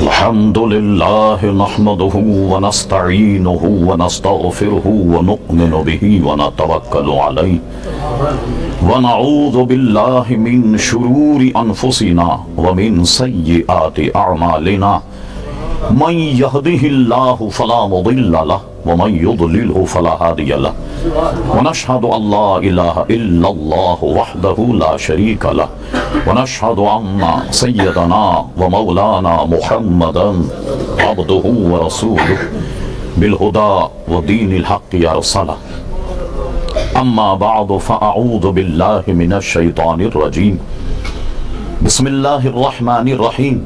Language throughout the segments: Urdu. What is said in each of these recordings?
الحمد لله نحمده ونستعينه ونستغفره ونؤمن به ونتوكل عليه ونعوذ بالله من شرور أنفسنا ومن سيئات أعمالنا من يهده الله فلا مضل له ومن يضلله فلا هادي له ونشهد أن لا إله إلا الله وحده لا شريك له ونشهد أن سيدنا ومولانا محمدا عبده ورسوله بالهدى ودين الحق أرسله أما بعد فأعوذ بالله من الشيطان الرجيم بسم الله الرحمن الرحيم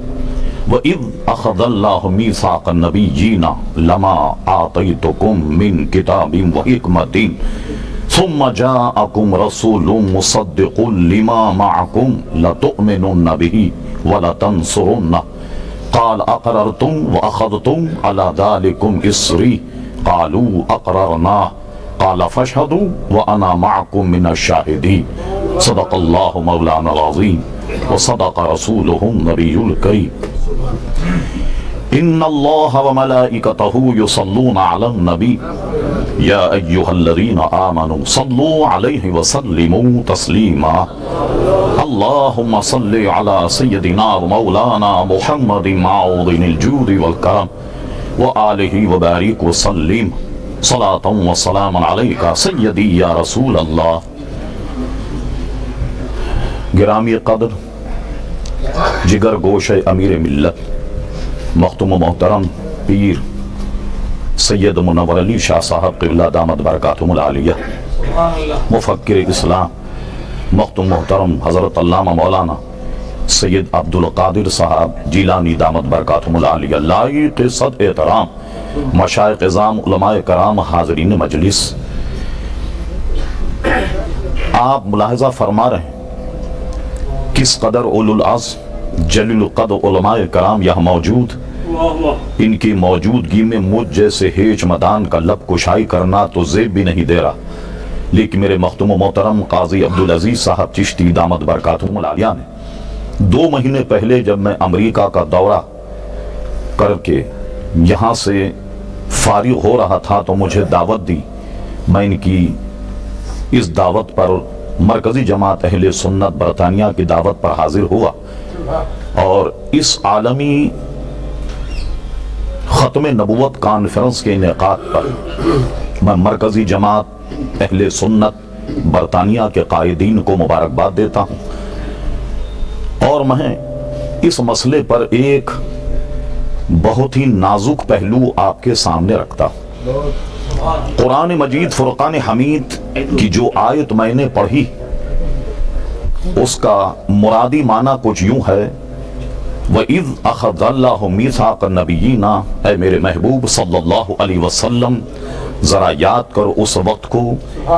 وَإِذْ أَخَذَ اللَّهُ مِيثَاقَ النَّبِيِّينَ لَمَا آتَيْتُكُم مِّن كِتَابٍ وَحِكْمَةٍ ثُمَّ جَاءَكُمْ رَسُولٌ مُصَدِّقٌ لِّمَا مَعَكُمْ لَتُؤْمِنُنَّ بِهِ وَلَتَنصُرُنَّهُ قَالَ أَقْرَرْتُمْ وَأَخَذْتُمْ عَلَى ذَلِكُمْ إِصْرِي قَالُوا أَقْرَرْنَا قَالَ فَاشْهَدُوا وَأَنَا مَعَكُمْ مِنَ الشَّاهِدِينَ صدق الله مولانا العظيم وصدق رسوله النبي الكريم إن الله وملائكته يصلون على النبي يا أيها الذين آمنوا صلوا عليه وسلموا تسليما اللهم صل على سيدنا ومولانا محمد معوض الجود والكرم وآله وبارك وسلم صلاة وسلام عليك سيدي يا رسول الله. گرامی قدر جگر گوش امیر ملت مختوم و محترم پیر سید منور علی شاہ صاحب قبلہ دامت برکاتہم العالیہ، مفکر اسلام مختوم محترم حضرت علامہ مولانا سید عبدالقادر صاحب جیلانی دامت برکاتہم العالیہ، لائق صد احترام مشائخ عظام علماء کرام حاضرین مجلس، آپ ملاحظہ فرما رہے ہیں کس قدر اولو العزم جلیل القدر علماء کرام یہاں موجود، ان کی موجودگی میں مجھ جیسے ہیچ مدان کا لب کشائی کرنا تو زیب بھی نہیں دے رہا، لیکن میرے مختوم و محترم قاضی عبدالعزیز صاحب چشتی دامت برکاتہم العالیہ نے 2 مہینے پہلے جب میں امریکہ کا دورہ کر کے یہاں سے فارغ ہو رہا تھا تو مجھے دعوت دی، میں ان کی اس دعوت پر مرکزی جماعت اہل سنت برطانیہ کی دعوت پر حاضر ہوا اور اس عالمی ختم نبوت کانفرنس کے انعقاد پر میں مرکزی جماعت اہل سنت برطانیہ کے قائدین کو مبارکباد دیتا ہوں، اور میں اس مسئلے پر ایک بہت ہی نازک پہلو آپ کے سامنے رکھتا ہوں۔ قرآن مجید فرقان حمید کی جو آیت میں نے پڑھی اس کا مرادی معنی کچھ یوں ہے، وَإِذْ أَخَذَ اللَّهُ مِيثَاقَ النَّبِيِّينَ، اے میرے محبوب صلی اللہ علیہ وسلم ذرا یاد کرو اس وقت کو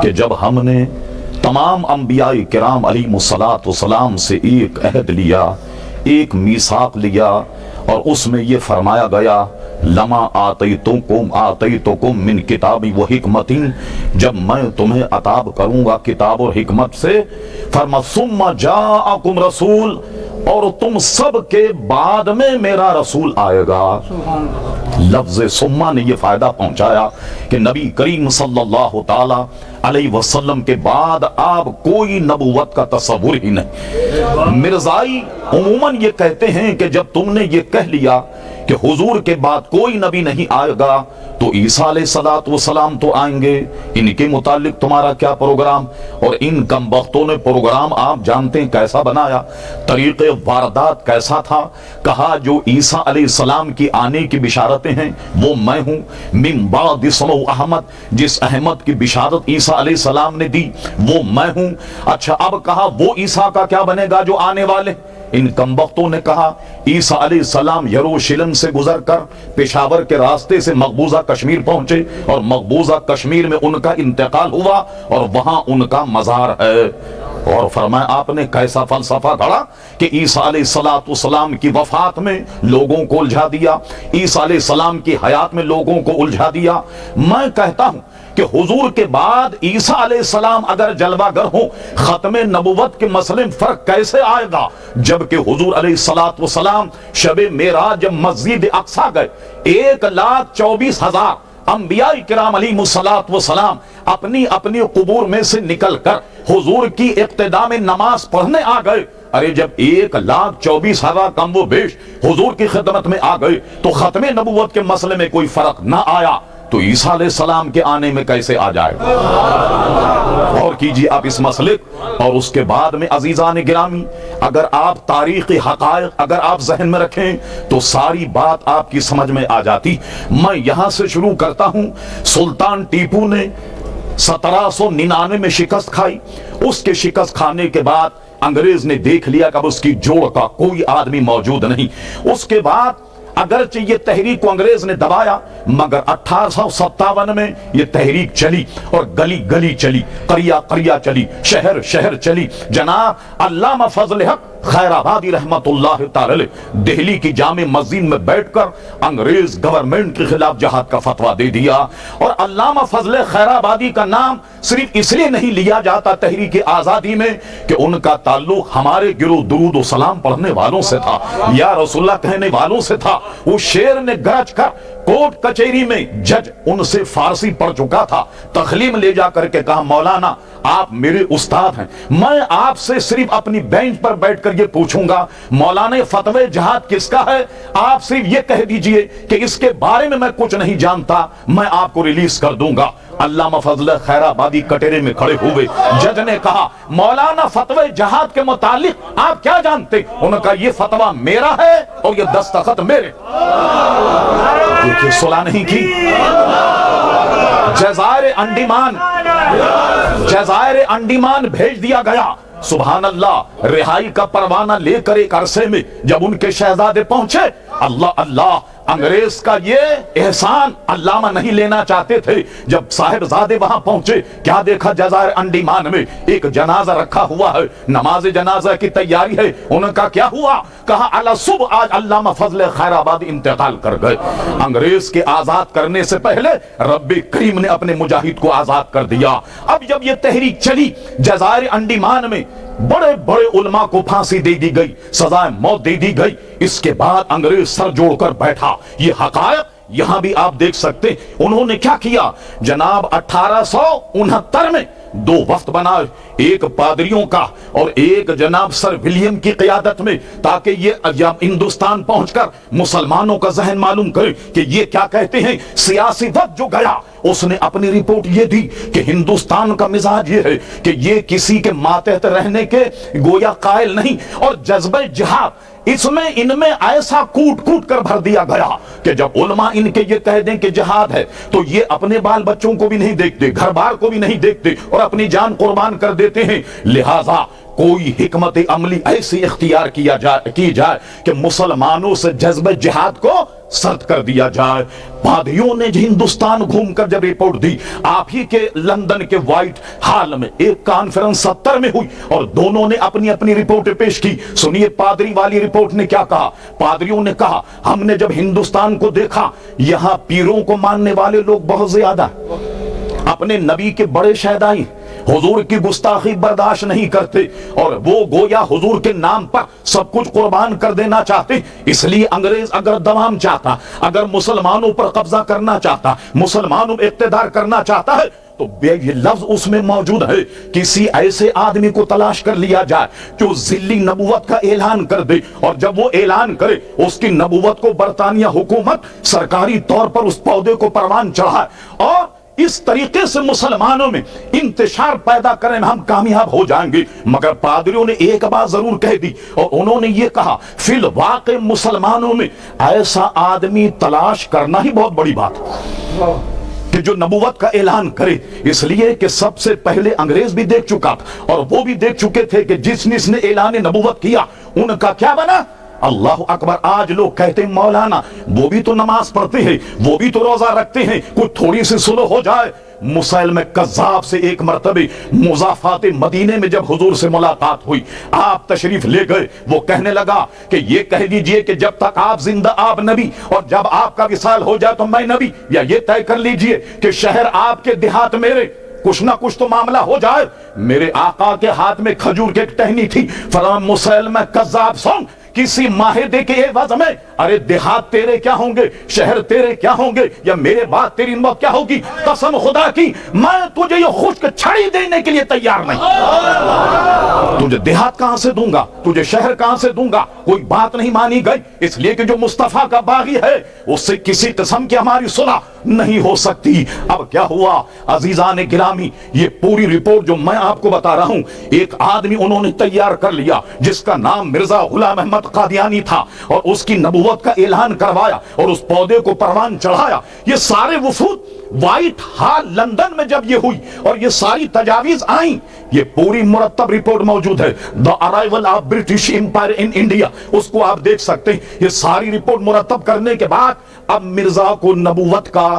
کہ جب ہم نے تمام انبیاء کرام علیہ السلام سے ایک عہد لیا، ایک میثاق لیا، اور اس میں یہ فرمایا گیا لما آتیتکم من کتاب و حکمت، جب میں تمہیں عطا کروں گا کتاب اور حکمت سے، فرما ثم جاءکم رسول، اور تم سب کے بعد میں میرا رسول آئے گا۔ لفظ ثم نے یہ فائدہ پہنچایا کہ نبی کریم صلی اللہ تعالی علیہ وسلم کے بعد آپ کوئی نبوت کا تصور ہی نہیں۔ مرزائی عموماً یہ کہتے ہیں کہ جب تم نے یہ کہہ لیا کہ حضور کے بعد کوئی نبی نہیں آئے گا تو عیسیٰ علیہ السلام تو آئیں گے، ان کے متعلق تمہارا کیا پروگرام؟ اور ان کمبختوں نے پروگرام آپ جانتے ہیں کیسا بنایا، طریق واردات کیسا تھا، کہا جو عیسیٰ علیہ السلام کی آنے کی بشارتیں ہیں وہ میں ہوں، من بعد اسمہ احمد، جس احمد کی بشارت عیسیٰ علیہ السلام نے دی وہ میں ہوں۔ اچھا اب کہا وہ عیسیٰ کا کیا بنے گا جو آنے والے؟ ان کمبختوں نے کہا عیسیٰ علیہ السلام یروشلم سے گزر کر پشاور کے راستے سے مقبوضہ کشمیر پہنچے اور مقبوضہ کشمیر میں ان کا انتقال ہوا اور وہاں ان کا مزار ہے، اور فرمایا آپ نے کیسا فلسفہ گھڑا کہ عیسیٰ علیہ السلام کی وفات میں لوگوں کو الجھا دیا، عیسیٰ علیہ السلام کی حیات میں لوگوں کو الجھا دیا۔ میں کہتا ہوں کہ حضور کے بعد عیسیٰ علیہ السلام اگر جلوہ گر ہوں، ختم نبوت کے مسئلے میں فرق کیسے آئے گا؟ جبکہ حضور علیہ السلام شب معراج جب مسجد اقصیٰ گئے، 1,24,000 انبیاء کرام علیہ السلام اپنی اپنی قبور میں سے نکل کر حضور کی اقتداء میں نماز پڑھنے آ گئے۔ ارے جب 1,24,000 کم و بیش حضور کی خدمت میں آ گئے تو ختم نبوت کے مسئلے میں کوئی فرق نہ آیا، تو عیسیٰ علیہ السلام کے آنے میں کیسے آ جائے گا؟ اور کیجئے آپ اس مسئلے اور اس کے بعد میں عزیزان گرامی، اگر آپ تاریخی حقائق اگر آپ ذہن میں رکھیں تو ساری بات آپ کی سمجھ میں آ جاتی۔ میں یہاں سے شروع کرتا ہوں۔ سلطان ٹیپو نے 1799 میں شکست کھائی۔ اس کے شکست کھانے کے بعد انگریز نے دیکھ لیا کہ اب اس کی جوڑ کا کوئی آدمی موجود نہیں۔ اس کے بعد اگرچہ یہ تحریک کو انگریز نے دبایا، مگر 1857 میں یہ تحریک چلی اور گلی گلی چلی، قریہ قریہ چلی، شہر شہر چلی۔ جناب علامہ فضل حق خیر آبادی رحمت اللہ تعالی دہلی کی جامع مسجد میں بیٹھ کر انگریز گورنمنٹ کے خلاف جہاد کا فتویٰ دے دیا۔ اور علامہ فضل خیر آبادی کا نام صرف اس لیے نہیں لیا جاتا تحریک آزادی میں کہ ان کا تعلق ہمارے گروہ درود و سلام پڑھنے والوں سے تھا، یا رسول اللہ کہنے والوں سے تھا۔ وہ شیر نے گرج کر کورٹ کچہری میں جج ان سے فارسی پڑھ چکا تھا، تخلیم لے جا کر کے کہا مولانا آپ میرے استاد ہیں، میں آپ سے صرف اپنی بینچ پر بیٹھ کر یہ پوچھوں گا مولانا فتوی جہاد کس کا ہے، آپ صرف یہ کہہ دیجئے کہ اس کے بارے میں کچھ نہیں جانتا، میں آپ کو ریلیز کر دوں گا۔ علامہ فضل خیر آبادی کٹہرے میں کھڑے ہوئے، جج نے کہا مولانا فتوی جہاد کے متعلق آپ کیا جانتے؟ انہوں نے کہا یہ فتویٰ میرا ہے اور یہ دستخط میرے۔ دیکھیے صلح نہیں کی۔ جزائر انڈیمان بھیج دیا گیا۔ سبحان اللہ، رہائی کا پروانہ لے کر ایک عرصے میں جب ان کے شہزادے پہنچے، اللہ اللہ، انگریز کا یہ احسان علامہ نہیں لینا چاہتے تھے۔ جب صاحبزادے وہاں پہنچے، کیا دیکھا جزائر انڈیمان میں ایک جنازہ رکھا ہوا ہے، نماز جنازہ کی تیاری ہے۔ انہوں نے کہا کیا ہوا؟ کہا علی صبح آج علامہ فضل خیر آبادی انتقال کر گئے۔ انگریز کے آزاد کرنے سے پہلے رب کریم نے اپنے مجاہد کو آزاد کر دیا۔ اب جب یہ تحریک چلی، جزائر انڈیمان میں بڑے بڑے علماء کو پھانسی دے دی گئی، سزائے موت دے دی گئی۔ اس کے بعد انگریز سر جوڑ کر بیٹھا۔ یہ حقائق یہاں بھی آپ دیکھ سکتے۔ انہوں نے کیا کیا جناب؟ 1869 میں 2 وفد بنائے، ایک پادریوں کا اور ایک جناب سر ولیم کی قیادت میں، تاکہ یہ ہندوستان پہنچ کر مسلمانوں کا ذہن معلوم کرے کہ یہ کیا کہتے ہیں۔ سیاسی وفد جو گیا اس نے اپنی رپورٹ یہ دی کہ ہندوستان کا مزاج یہ ہے کہ یہ کسی کے ماتحت رہنے کے گویا قائل نہیں، اور جذبہ جہاد اس میں ان میں ایسا کوٹ کوٹ کر بھر دیا گیا کہ جب علماء ان کے یہ کہہ دیں کہ جہاد ہے تو یہ اپنے بال بچوں کو بھی نہیں دیکھتے، گھر بار کو بھی نہیں دیکھتے اور اپنی جان قربان کر دیتے ہیں۔ لہذا کوئی حکمت عملی ایسی اختیار کی جائے کہ مسلمانوں سے جذبہ جہاد کو سرد کر دیا جائے۔ پادریوں نے ہندوستان گھوم کر جب رپورٹ دی، آپ ہی کے لندن کے وائٹ ہال میں ایک کانفرنس 70 میں ہوئی اور دونوں نے اپنی اپنی رپورٹ پیش کی۔ سنیے پادری والی رپورٹ نے کیا کہا۔ پادریوں نے کہا ہم نے جب ہندوستان کو دیکھا، یہاں پیروں کو ماننے والے لوگ بہت زیادہ، اپنے نبی کے بڑے شہدائی حضور کی گستاخی برداشت نہیں کرتے، اور وہ گویا حضور کے نام پر سب کچھ قربان کر دینا چاہتے۔ اس لیے انگریز اگر دوام چاہتا، اگر مسلمانوں پر قبضہ کرنا چاہتا، مسلمانوں پر اقتدار کرنا چاہتا ہے تو یہ لفظ اس میں موجود ہے، کسی ایسے آدمی کو تلاش کر لیا جائے جو ذلی نبوت کا اعلان کر دے، اور جب وہ اعلان کرے اس کی نبوت کو برطانیہ حکومت سرکاری طور پر اس پودے کو پروان چڑھائے، اور اس طریقے سے مسلمانوں میں انتشار پیدا کرنے میں ہم کامیاب ہو جائیں گے۔ مگر پادریوں نے ایک بات ضرور کہہ دی، اور انہوں نے یہ کہا فی الواقع مسلمانوں میں ایسا آدمی تلاش کرنا ہی بہت بڑی بات کہ جو نبوت کا اعلان کرے، اس لیے کہ سب سے پہلے انگریز بھی دیکھ چکا تھا اور وہ بھی دیکھ چکے تھے کہ جس نے اعلان نبوت کیا ان کا کیا بنا، اللہ اکبر. آج لوگ کہتے ہیں مولانا وہ بھی تو نماز پڑھتے ہیں, وہ بھی تو روزہ رکھتے ہیں, کچھ تھوڑی سی سلو ہو جائے. مسیلمہ کذاب سے ایک مرتبہ مضافات مدینے میں جب حضور سے ملاقات ہوئی, آپ تشریف لے گئے, وہ کہنے لگا کہ یہ کہہ دیجئے کہ جب تک آپ زندہ آپ نبی, اور جب آپ کا وصال ہو جائے تو میں نبی, یا یہ طے کر لیجئے کہ شہر آپ کے دیہات میرے, کچھ نہ کچھ تو معاملہ ہو جائے. میرے آقا کے ہاتھ میں کھجور کی ایک ٹہنی تھی. فرمایا مسیلمہ کذاب سن, کسی معاہدے کے عوض میں, ارے دیہات تیرے کیا ہوں گے, شہر تیرے کیا ہوں گے, یا میرے بعد تیری موت کیا ہوگی, قسم خدا کی میں تجھے یہ خشک چھڑی دینے کے لیے تیار نہیں. تجھے دیہات کہاں سے دوں گا, تجھے شہر کہاں سے دوں گا. کوئی بات نہیں مانی گئی, اس لیے کہ جو مصطفیٰ کا باغی ہے اس سے کسی قسم کی ہماری صلح نہیں ہو سکتی. اب کیا ہوا عزیزان گرامی, یہ پوری رپورٹ جو میں آپ کو بتا رہا ہوں, ایک آدمی انہوں نے تیار کر لیا جس کا نام مرزا غلام احمد قادیانی تھا, اور اس کی نبوت کا اعلان کروایا اور اس پودے کو پروان چڑھایا. یہ سارے وفود وائٹ ہال لندن میں جب یہ ہوئی اور یہ ساری تجاویز آئیں, یہ پوری مرتب رپورٹ موجود ہے, The Arrival of British Empire in India, اس کو آپ دیکھ سکتے ہیں. یہ ساری رپورٹ مرتب کرنے کے بعد اب مرزا کو نبوت کا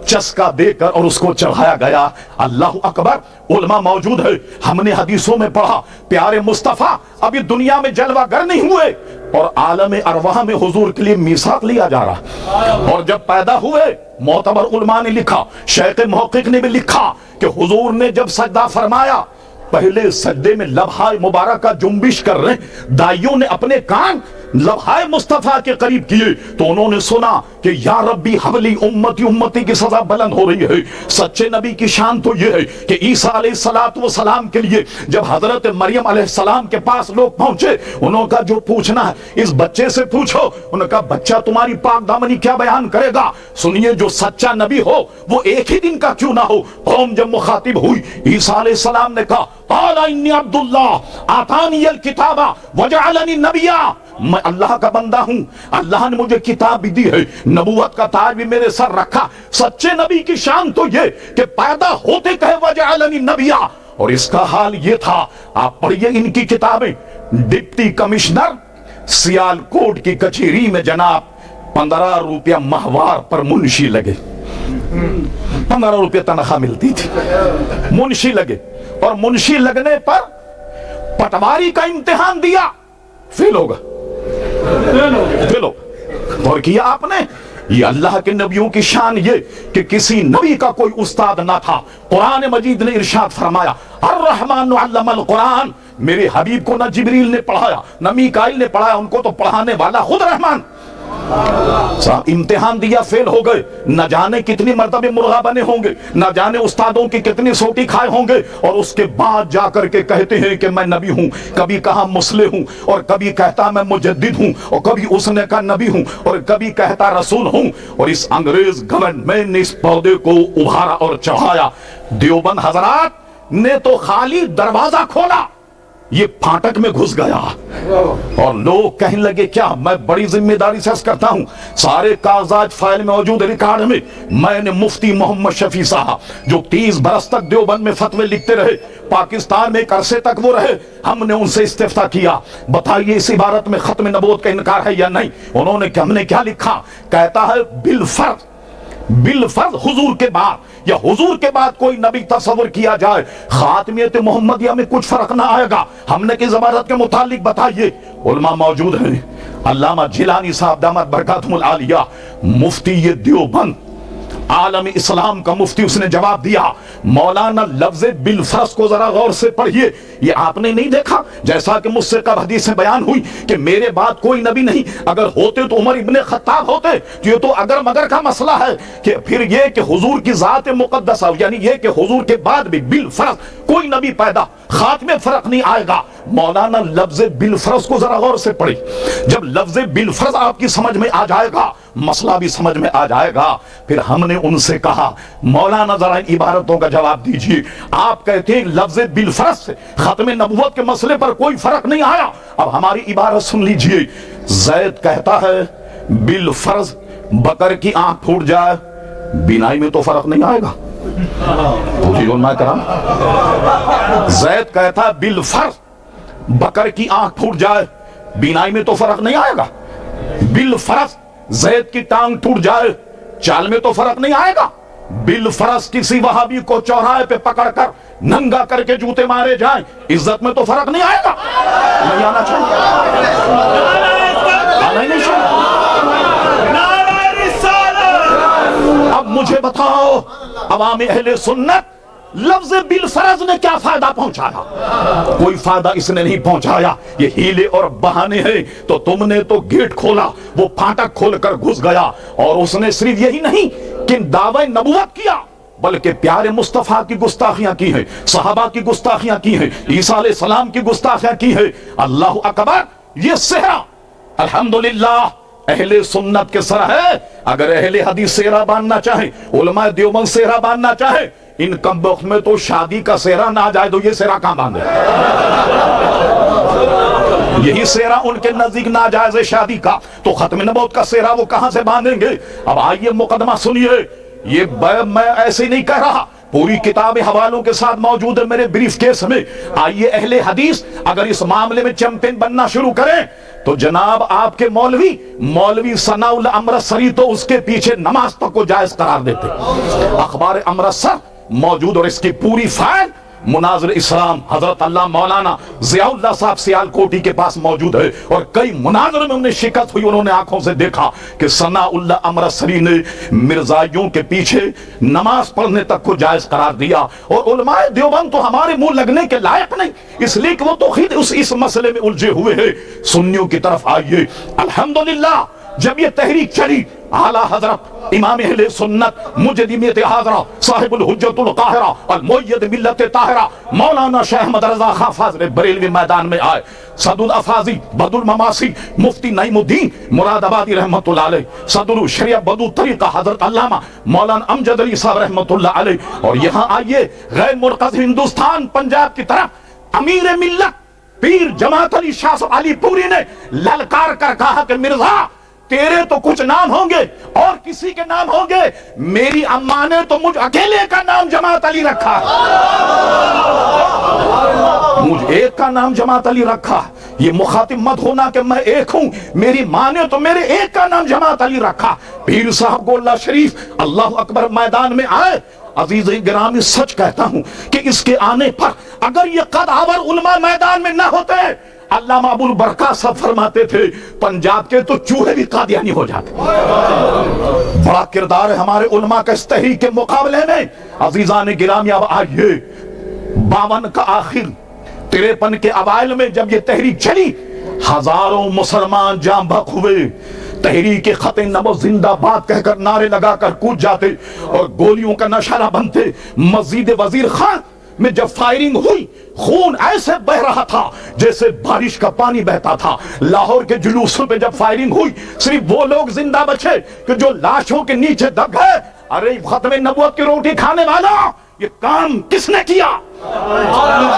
چسکا دے کر اور اس کو چڑھایا گیا. اللہ اکبر. علماء موجود ہے, ہم نے حدیثوں میں پڑھا پیارے مصطفیٰ ابھی دنیا میں جلوہ گر نہیں ہوئے اور عالم ارواح میں حضور کے لیے میثاق لیا جا رہا, اور جب پیدا ہوئے معتبر علماء نے لکھا, شیخ محقق نے بھی لکھا کہ حضور نے جب سجدہ فرمایا, پہلے سجدے میں لبہائے مبارکہ جنبش کر رہے, دائیوں نے اپنے کان لبہائے مصطفیٰ کے قریب کیے تو انہوں نے سنا کہ یا ربی حولی امتی, امتی کی سزا بلند ہو رہی ہے. سچے نبی کی شان تو یہ ہے کہ عیسیٰ علیہ السلام کے لیے جب حضرت مریم علیہ السلام کے پاس لوگ پہنچے, انہوں کا جو پوچھنا ہے اس بچے سے پوچھو. انہوں نے کہا بچہ تمہاری پاک دامنی کیا بیان کرے گا, سنیے جو سچا نبی ہو وہ ایک ہی دن کا کیوں نہ ہو. قوم جب مخاطب ہوئی, عیسیٰ علیہ السلام نے کہا قال انی عبد اللہ آتانی الکتاب وجعلنی نبیا, میں اللہ کا بندہ ہوں, اللہ نے مجھے کتاب بھی دی ہے, نبوت کا تاج بھی میرے سر رکھا. سچے نبی کی شان تو یہ کہ پیدا ہوتے کہے وجعلنی نبیا, اور اس کا حال یہ تھا. آپ پڑھیے ان کی کتابیں. ڈپٹی کمشنر سیالکوٹ کی کچہری میں جناب 15 روپیہ ماہوار پر منشی لگے, 15 روپیہ تنخواہ ملتی تھی, منشی لگے, اور منشی لگنے پر پٹواری کا امتحان دیا, فیل ہوگا, فیل ہو. اور کیا آپ نے, یہ اللہ کے نبیوں کی شان یہ کہ کسی نبی کا کوئی استاد نہ تھا. قرآن مجید نے ارشاد فرمایا الرحمن علم القرآن, میرے حبیب کو نہ جبریل نے پڑھایا نہ میکائیل نے پڑھایا, ان کو تو پڑھانے والا خود رحمان. صاحب امتحان دیا, فیل ہو گئے, نہ جانے کتنی مرتبہ مرغا بنے ہوں گے, نہ جانے استادوں کی کتنی سوٹی کھائے ہوں گے, اور اس کے بعد جا کر کے کہتے ہیں کہ میں نبی ہوں. کبھی کہا مصلح ہوں, اور کبھی کہتا میں مجدد ہوں, اور کبھی اس نے کہا نبی ہوں, اور کبھی کہتا رسول ہوں. اور اس انگریز گورنمنٹ نے اس پودے کو ابھارا اور چڑھایا. دیوبند حضرات نے تو خالی دروازہ کھولا, یہ پھاٹک میں گھس گیا, اور لوگ کہنے لگے کیا, میں بڑی ذمہ داری سے عرض کرتا ہوں, سارے کاغذات فائل میں موجود ریکارڈ میں نے مفتی محمد شفیع صاحب جو 30 برس تک دیوبند میں فتوے لکھتے رہے, پاکستان میں ایک عرصے تک وہ رہے, ہم نے ان سے استفتاء کیا, بتائیے اس عبارت میں ختم نبوت کا انکار ہے یا نہیں. انہوں نے کہ ہم نے کیا لکھا, کہتا ہے بالفرض, بالفرض حضور کے بعد یا حضور کے بعد کوئی نبی تصور کیا جائے, خاتمیت محمدیہ میں کچھ فرق نہ آئے گا. ہم نے کس عبارت کے متعلق بتائیے. علماء موجود ہیں, علامہ جیلانی صاحب دامت برکاتہم العالیہ, مفتی دیوبند, عالم اسلام کا مفتی, اس نے جواب دیا مولانا لفظ بالفرض کو ذرا غور سے پڑھیے. یہ آپ نے نہیں دیکھا جیسا کہ مجھ سے کب حدیث میں بیان ہوئی کہ میرے بعد کوئی نبی نہیں, اگر ہوتے تو عمر ابن خطاب ہوتے. یہ تو اگر مگر کا مسئلہ ہے کہ پھر یہ کہ حضور کی ذات مقدسہ, یعنی یہ کہ حضور کے بعد بھی بالفرض کوئی نبی پیدا, خاتمے فرق نہیں آئے گا. مولانا لفظ بالفرض کو ذرا غور سے پڑھی. جب لفظ بالفرض آپ کی سمجھ میں آ جائے گا, مسئلہ بھی سمجھ میں آ جائے گا. پھر ہم نے ان سے کہا مولانا ذرا ان عبارتوں کا جواب دیجیے. آپ کہتے ہیں لفظ بالفرض سے ختم نبوت کے مسئلے پر کوئی فرق نہیں آیا. اب ہماری عبارت سن لیجیے. زید کہتا ہے بالفرض بکر کی آنکھ پھوٹ جائے, بینائی میں تو فرق نہیں آئے گا. علماء کرام, زید کہتا ہے بالفرض بکر کی آنکھ پھوٹ جائے, بینائی میں تو فرق نہیں آئے گا، بالفرض زید کی ٹانگ ٹوٹ جائے چال میں تو فرق نہیں آئے گا، بالفرض کسی وہابی کو چوراہے پہ پکڑ کر ننگا کر کے جوتے مارے جائیں عزت میں تو فرق نہیں آئے گا۔ نہیں آنا چاہیے، آنا ہی نہیں چاہیے۔ اب مجھے بتاؤ عوام اہل سنت لفظ بالفرض نے کیا فائدہ پہنچایا؟ کوئی فائدہ اس نے نہیں پہنچایا، یہ ہیلے اور بہانے ہیں۔ تو تم نے تو گیٹ کھولا، وہ پھاٹک کھول کر گھس گیا، اور اس نے صرف یہی نہیں کہ دعوی نبوت کیا بلکہ پیارے مصطفیٰ کی گستاخیاں کی ہیں، صحابہ کی گستاخیاں کی ہیں، عیسیٰ علیہ السلام کی گستاخیاں کی ہیں۔ اللہ اکبر، یہ صحرا الحمدللہ اہل سنت کے سر ہے۔ اگر اہل حدیث سہرا باندھنا چاہیں، علماء دیوبند سہرا باندھنا چاہیں، ان کم وقت میں تو شادی کا سہرا نہ جائے تو یہ سہرا کہاں باندھے؟ یہی سہرا ان کے نزدیک ناجائز ہے شادی کا، تو ختم نبوت کا سہرا وہ کہاں سے باندھیں گے؟ اب آئیے مقدمہ سنیے، یہ میں ایسے نہیں کہہ رہا، پوری کتاب حوالوں کے ساتھ موجود ہے میرے بریف کیس میں۔ آئیے اہل حدیث اگر اس معاملے میں چیمپئن بننا شروع کریں تو جناب آپ کے مولوی ثناء اللہ امرتسری تو اس کے پیچھے نماز تک کو جائز قرار دیتے۔ اخبار امرتسر موجود، اور اس کی پوری فائل مناظر اسلام حضرت اللہ مولانا ضیاء اللہ صاحب سیال کوٹی کے پاس موجود ہے، اور کئی مناظر میں انہیں شکست ہوئی، انہوں نے آنکھوں سے دیکھا کہ ثناء اللہ امرتسری نے مرزائیوں کے پیچھے نماز پڑھنے تک کو جائز قرار دیا۔ اور علماء دیوبند تو ہمارے منہ لگنے کے لائق نہیں، اس لیے کہ وہ تو خود اس مسئلے میں الجھے ہوئے ہیں۔ سنیوں کی طرف آئیے، الحمدللہ جب یہ تحریک چلی، اعلیٰ حضرت امام اہل سنت مجدمیت حاضرہ صاحب الحجت القاہرہ المؤید ملت طاہرہ مولانا شیخ احمد رضا خان فاضل بریلوی میدان میں آئے، صدر الافاضی بدر المماسی مفتی نعیم الدین مراد آبادی رحمت اللہ علیہ، صدر الشریعہ بدو طریقہ حضرت علامہ مولانا امجد علی صاحب رحمت اللہ علیہ، اور یہاں آئیے غیر مرکز ہندوستان پنجاب کی طرف امیر ملت پیر جماعت علی شاہ صاحب علی پوری نے للکار کر کہا کہ مرزا تیرے تو کچھ نام ہوں گے اور کسی کے نام ہوں گے، میری اماں نے تو مجھ اکیلے کا نام جماعت علی رکھا، مجھ ایک کا نام جماعت علی رکھا۔ یہ مخاطب مت ہونا کہ میں ایک ہوں، میری ماں نے تو میرے ایک کا نام جماعت علی رکھا۔ پیر صاحب گولہ شریف اللہ اکبر میدان میں آئے۔ عزیز گرامی سچ کہتا ہوں کہ اس کے آنے پر اگر یہ قد آور علماء میدان میں نہ ہوتے، علامہ ابو البرکات صاحب فرماتے تھے پنجاب کے تو چوہے بھی قادیانی ہو جاتے۔ بڑا کردار ہے ہمارے علماء کا اس تحریک کے مقابلے میں۔ عزیزان گرامی اب آئیے 52 کا آخر 53 کے اوائل میں جب یہ تحریک چلی، ہزاروں مسلمان جاں بحق ہوئے، تحریک خط نبوت زندہ باد کہہ کر نعرے لگا کر کود جاتے اور گولیوں کا نشانہ بنتے۔ مسجد وزیر خان میں جب فائرنگ ہوئی، خون ایسے بہ رہا تھا جیسے بارش کا پانی بہتا تھا۔ لاہور کے جلوسوں پہ جب فائرنگ ہوئی، صرف وہ لوگ زندہ بچے کہ جو لاشوں کے نیچے دب گئے۔ ارے ختم نبوت کی روٹی کھانے والا، یہ کام کس نے کیا؟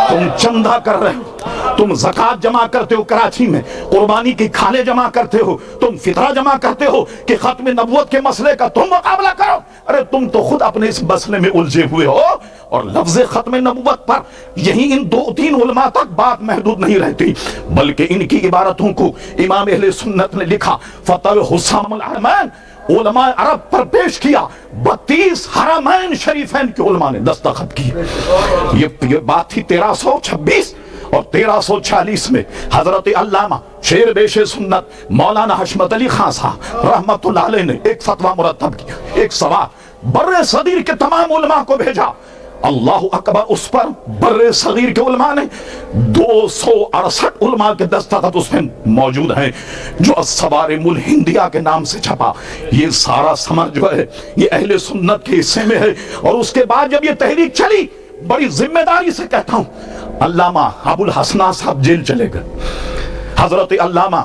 تم چندہ کر رہے ہو، تم زکوٰۃ جمع کرتے ہو کراچی میں، قربانی کی کھالیں جمع کرتے ہو، تم فطرہ جمع کرتے ہو کہ ختم نبوت کے مسئلے کا تم مقابلہ کرو۔ ارے تم تو خود اپنے اس مسئلے میں الجھے ہوئے ہو، اور لفظ ختم نبوت پر یہی ان 2-3 علماء تک بات محدود نہیں رہتی، بلکہ ان کی عبارتوں کو امام اہل سنت نے لکھا فتح حسام الحرمین علماء عرب پر پیش کیا۔ 32 حرمین شریفین کے علماء نے دستخط کی۔ یہ بات تھی 1326 اور 1340 میں حضرت علامہ شیر بیش سنت مولانا حشمت علی خان صاحب رحمت اللہ علیہ نے ایک فتویٰ مرتب کیا، ایک سوال بر صغیر کے تمام علماء کو بھیجا۔ اللہ اکبر، اس پر بر صغیر کے علماء نے 268 علماء کے دستخط اس میں موجود ہیں، جو الصوارم الہندیہ کے نام سے چھپا۔ یہ سارا ثمر جو ہے یہ اہل سنت کے حصے میں ہے۔ اور اس کے بعد جب یہ تحریک چلی، بڑی ذمہ داری سے کہتا ہوں، علامہ ابو الحسن صاحب جیل چلے گئے، حضرت علامہ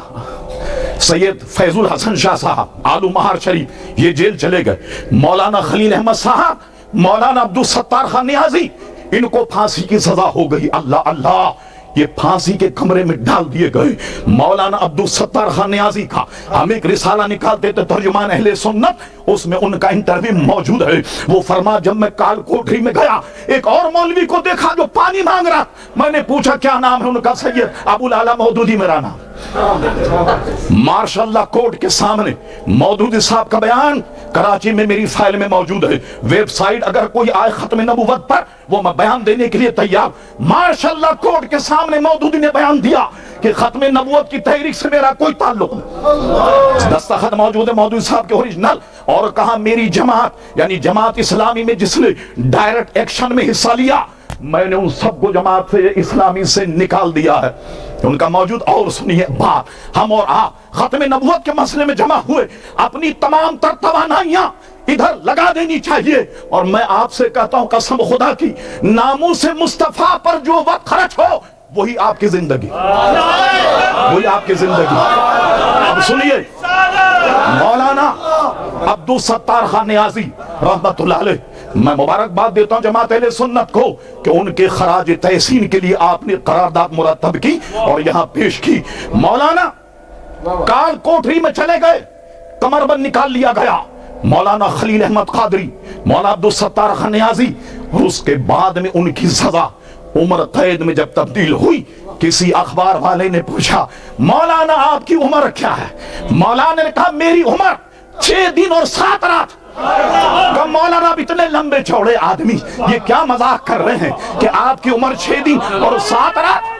سید فیض الحسن شاہ صاحب آلو مہار شریف یہ جیل چلے گئے، مولانا خلیل احمد صاحب، مولانا عبدالستار خان نیازی، ان کو پھانسی کی سزا ہو گئی۔ اللہ اللہ، یہ پھانسی کے کمرے میں ڈال دیے گئے۔ مولانا عبدالستار خان نیازی کا ہم ایک رسالہ نکالتے تھے ترجمان اہل سنت، اس میں ان کا انٹرویو موجود ہے۔ وہ فرما جب میں کال کوٹری میں گیا، ایک اور مولوی کو دیکھا جو پانی مانگ رہا، میں نے پوچھا کیا نام ہے ان کا؟ سید ابو الاعلی مودودی میرا نام۔ ماشاء اللہ کوٹ کے سامنے مودودی صاحب کا بیان کراچی میں میری فائل میں موجود ہے. ویب سائٹ اگر کوئی آئے ختم نبوت پر وہ میں بیان دینے کے لیے تیار. ماشاء اللہ کوٹ کے سامنے مودودی نے بیان دیا کہ ختم نبوت کی تحریک سے میرا کوئی تعلق نہیں. دستخط موجود ہے مودودی صاحب کے اوریجنل. اور کہا میری جماعت یعنی جماعت اسلامی میں جس نے ڈائریکٹ ایکشن میں حصہ لیا میں نے ان سب کو جماعت سے اسلامی سے نکال دیا ہے. ان کا موجود. اور سنیے بات, ہم اور آپ ختم نبوت کے مسئلے میں جمع ہوئے, اپنی تمام تر توانائیاں ادھر لگا دینی چاہیے. اور میں آپ سے کہتا ہوں قسم خدا کی, ناموس مصطفیٰ پر جو وقت خرچ ہو وہی آپ کی زندگی, وہی آپ کی زندگی. اب سنیے مولانا عبدالستار خان نیازی رحمت اللہ علیہ, میں مبارکباد دیتا ہوں جماعت اہل سنت کو کہ ان کے خراج تحسین کے لیے آپ نے قرارداد مرتب کی اور یہاں پیش کی. مولانا کال کوٹری میں چلے گئے, کمر بند نکال لیا گیا. مولانا خلیل احمد قادری, مولانا عبدالستار خان نیازی, اور اس کے بعد میں ان کی سزا عمر قید میں جب تبدیل ہوئی, کسی اخبار والے نے پوچھا مولانا آپ کی عمر کیا ہے؟ مولانا نے کہا میری عمر 6 دن اور 7 رات. کہ مولانا اب اتنے لمبے چوڑے آدمی یہ کیا مذاق کر رہے ہیں کہ آپ کی عمر 6 دن اور 7 رات.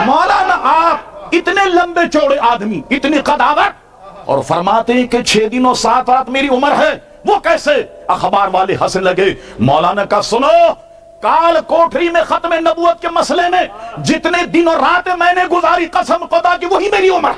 مولانا آپ اتنے لمبے چوڑے آدمی, اتنی قداوت, اور فرماتے ہیں کہ 6 دن اور 7 رات میری عمر ہے, وہ کیسے؟ اخبار والے ہنسنے لگے. مولانا کا سنو, کال کوٹری میں ختم نبوت کے مسئلے میں جتنے دن اور راتیں میں نے گزاری قسم خدا کی وہی میری عمر,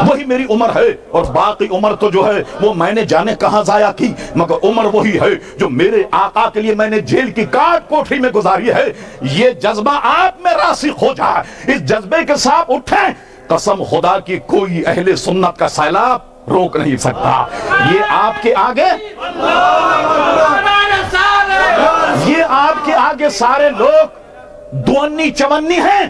وہی میری عمر ہے. اور باقی عمر تو جو ہے وہ میں نے جانے کہاں ضائع کی, مگر عمر وہی ہے جو میرے آقا کے لیے میں نے جیل کی کاٹ کوٹری میں گزاری ہے. یہ جذبہ آپ میں راسخ ہو جائے, اس جذبے کے ساتھ اٹھیں, قسم خدا کی کوئی اہل سنت کا سیلاب روک نہیں سکتا. یہ آپ کے آگے, یہ آپ کے آگے سارے لوگ دونی چونی ہیں.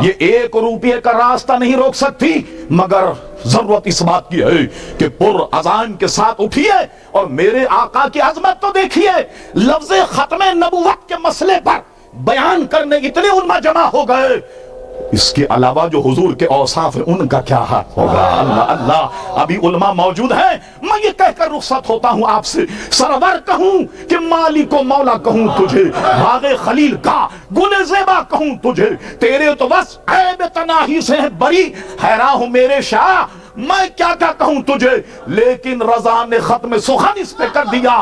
یہ 1 روپے کا راستہ نہیں روک سکتی, مگر ضرورت اس بات کی ہے کہ پر اذان کے ساتھ اٹھیے اور میرے آقا کی عظمت تو دیکھیے. لفظ ختم نبوت کے مسئلے پر بیان کرنے اتنے علماء جمع ہو گئے, اس کے علاوہ جو حضور کے اوصاف ہیں ان کا کیا حال ہوگا. اللہ اللہ, ابھی علماء موجود ہیں. میں یہ کہہ کر رخصت ہوتا ہوں آپ سے, سرور کہوں کہ مالک و مولا کہوں تجھے, باغ خلیل کا گل زیبا کہوں تجھے, تیرے تو بس عیب تناہی سے ہے بری, حیران ہوں میرے شاہ میں کیا کیا کہوں تجھے. لیکن رضا نے ختم سخن اس پہ کر دیا,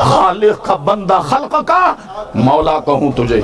خالق کا بندہ خلق کا مولا کہوں تجھے.